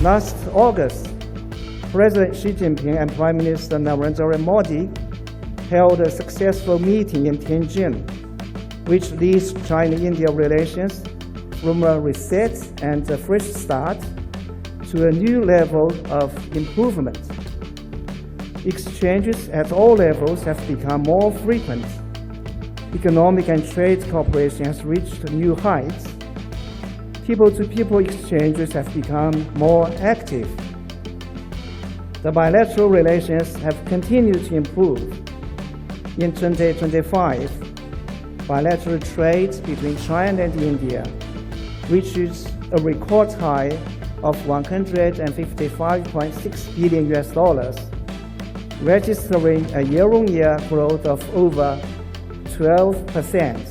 Last August, President Xi Jinping and Prime Minister Narendra Modi held a successful meeting in Tianjin, which leads China-India relations from a reset and a fresh start to a new level of improvement. Exchanges at all levels have become more frequent. Economic and trade cooperation has reached new heights. People-to-people exchanges have become more active. The bilateral relations have continued to improve. In 2025, bilateral trade between China and India reaches a record high of $155.6 billion, registering a year-on-year growth of over 12%.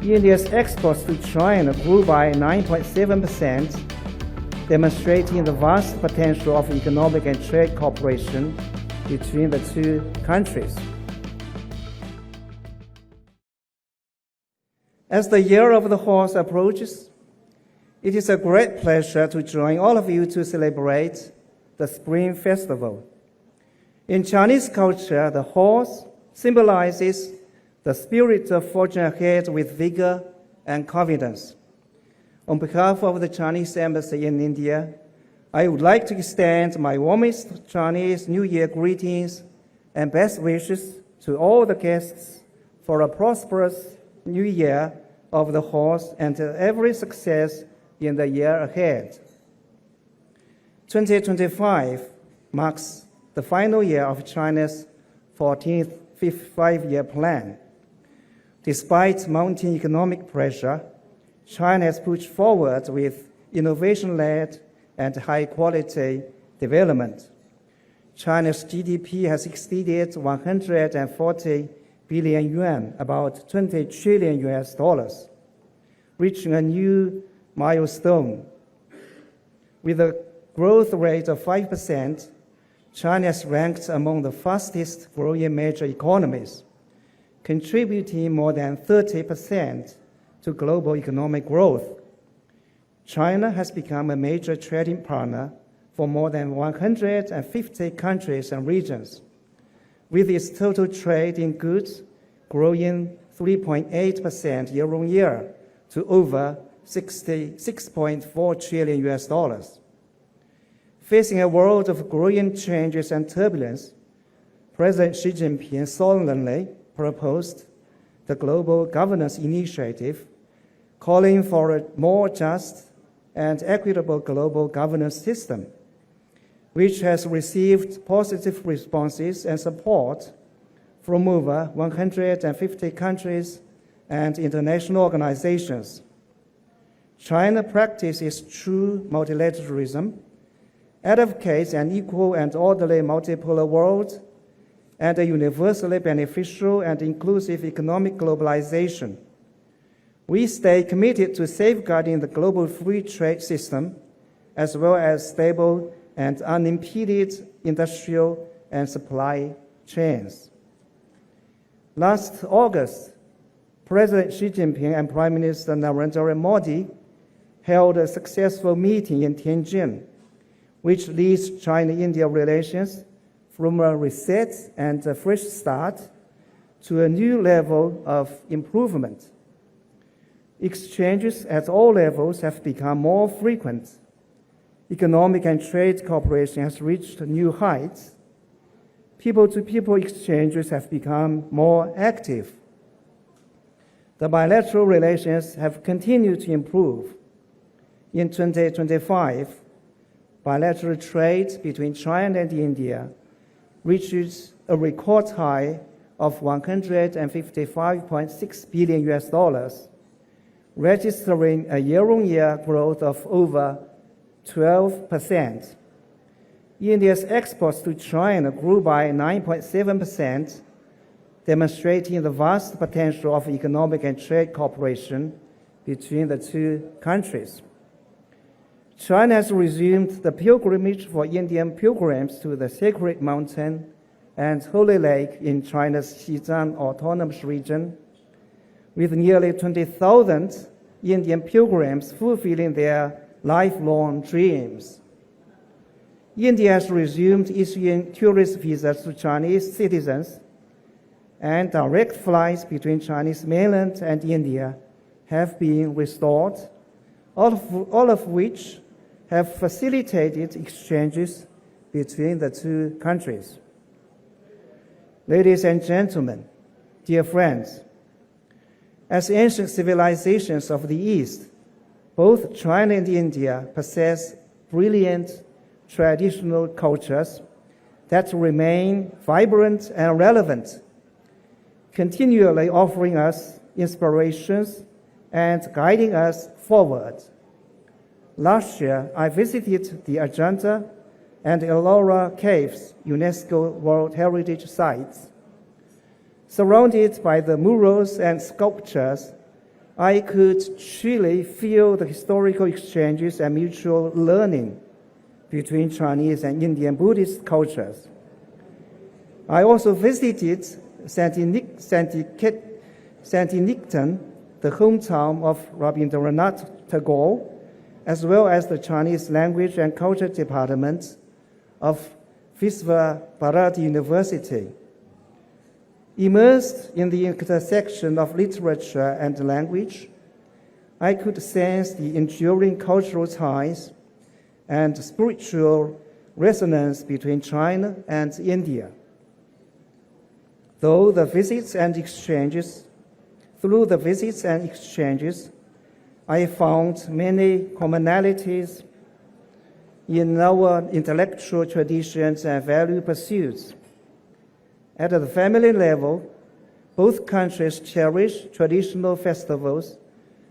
India's exports to China grew by 9.7%, demonstrating the vast potential of economic and trade cooperation between the two countries. As the Year of the Horse approaches, it is a great pleasure to join all of you to celebrate the Spring Festival. In Chinese culture, the horse symbolizes the spirit of fortune ahead with vigor and confidence. On behalf of the Chinese Embassy in India, I would like to extend my warmest Chinese New Year greetings and best wishes to all the guests for a prosperous New Year of the Horse and every success in the year ahead. 2025 marks the final year of China's 14th five-year plan. Despite mounting economic pressure, China has pushed forward with innovation-led and high-quality development. China's GDP has exceeded 140 billion yuan, about $20 trillion, reaching a new milestone. With a growth rate of 5%, China is ranked among the fastest growing major economies, contributing more than 30% to global economic growth. China has become a major trading partner for more than 150 countries and regions, with its total trade in goods growing 3.8% year-on-year to over $66.4 trillion. Facing a world of growing changes and turbulence, President Xi Jinping solemnly proposed the Global Governance Initiative, calling for a more just and equitable global governance system, which has received positive responses and support from over 150 countries and international organizations. China practices true multilateralism, advocates an equal and orderly multipolar world, and a universally beneficial and inclusive economic globalization. We stay committed to safeguarding the global free trade system, as well as stable and unimpeded industrial and supply chains. Last August, President Xi Jinping and Prime Minister Narendra Modi held a successful meeting in Tianjin, which leads China-India relations from a reset and a fresh start to a new level of improvement. Exchanges at all levels have become more frequent. Economic and trade cooperation has reached new heights. People-to-people exchanges have become more active. The bilateral relations have continued to improve. In 2025, bilateral trade between China and India reaches a record high of $155.6 billion, registering a year-on-year growth of over 12%. India's exports to China grew by 9.7%, demonstrating the vast potential of economic and trade cooperation between the two countries. China has resumed the pilgrimage for Indian pilgrims to the sacred mountain and holy lake in China's Xizang Autonomous Region, with nearly 20,000 Indian pilgrims fulfilling their lifelong dreams. India has resumed issuing tourist visas to Chinese citizens, and direct flights between Chinese mainland and India have been restored, all of which have facilitated exchanges between the two countries. Ladies and gentlemen, dear friends, as ancient civilizations of the East, both China and India possess brilliant traditional cultures that remain vibrant and relevant, continually offering us inspirations and guiding us forward. Last year, I visited the Ajanta and Ellora Caves UNESCO World Heritage Sites. Surrounded by the murals and sculptures, I could truly feel the historical exchanges and mutual learning between Chinese and Indian Buddhist cultures. I also visited Santiniktan, the hometown of Rabindranath Tagore, as well as the Chinese Language and Culture Department of Bharat University. Immersed in the intersection of literature and language, I could sense the enduring cultural ties and spiritual resonance between China and India. Through the visits and exchanges, I found many commonalities in our intellectual traditions and value pursuits. At the family level, both countries cherish traditional festivals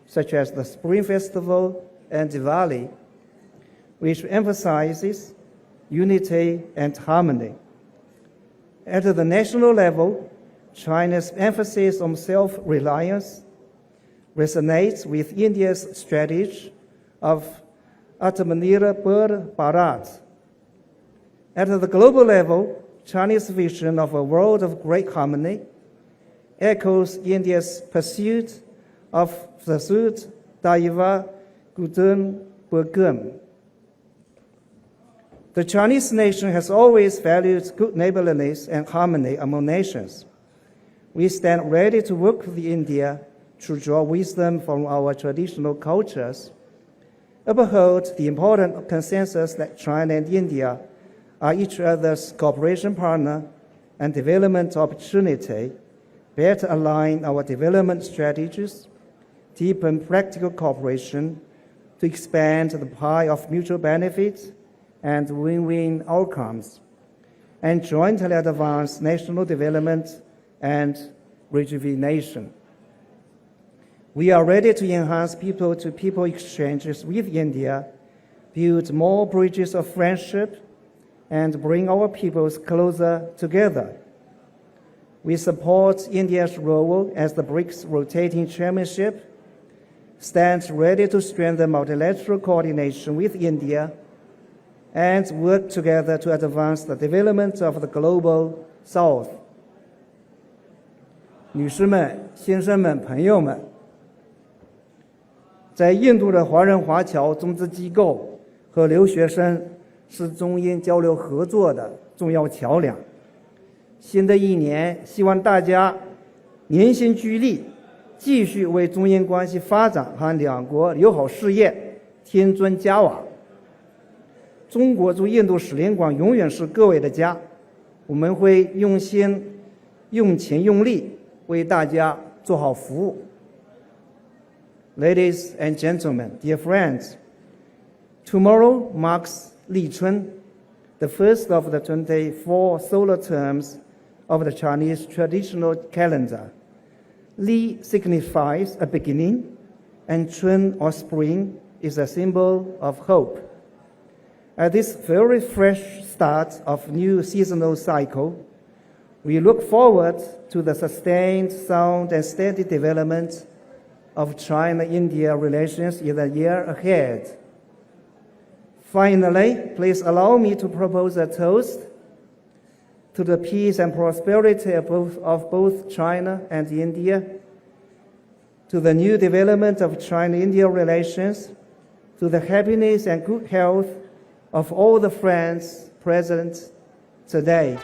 such as the Spring Festival and Diwali, which emphasizes unity and harmony. At the national level, China's emphasis on self-reliance resonates with India's strategy of Atmanirbhar Bharat. At the global level, Chinese vision of a world of great harmony echoes India's pursuit of Vasudhaiva Kutumbakam. The Chinese nation has always valued good neighborliness and harmony among nations. We stand ready to work with India to draw wisdom from our traditional cultures, uphold the important consensus that China and India are each other's cooperation partner and development opportunity, better align our development strategies, deepen practical cooperation to expand the pie of mutual benefits and win-win outcomes, and jointly advance national development and rejuvenation. We are ready to enhance people-to-people exchanges with India, build more bridges of friendship, and bring our peoples closer together. We support India's role as the BRICS rotating chairmanship, stand ready to strengthen multilateral coordination with India, and work together to advance the development of the global South. 女士们、先生们、朋友们，在印度的华人华侨中资机构和留学生是中印交流合作的重要桥梁。新的一年，希望大家凝心聚力，继续为中印关系发展和两国友好事业添砖加瓦。中国驻印度使领馆永远是各位的家，我们会用心、用情、用力为大家做好服务。Ladies and gentlemen, dear friends, tomorrow marks Li Chun, the first of the 24 solar terms of the Chinese traditional calendar. Li signifies a beginning, and Chun or spring is a symbol of hope. At this very fresh start of new seasonal cycle, we look forward to the sustained, sound, and steady development of China-India relations in the year ahead. Finally, please allow me to propose a toast to the peace and prosperity of both China and India, to the new development of China-India relations, to the happiness and good health of all the friends present today.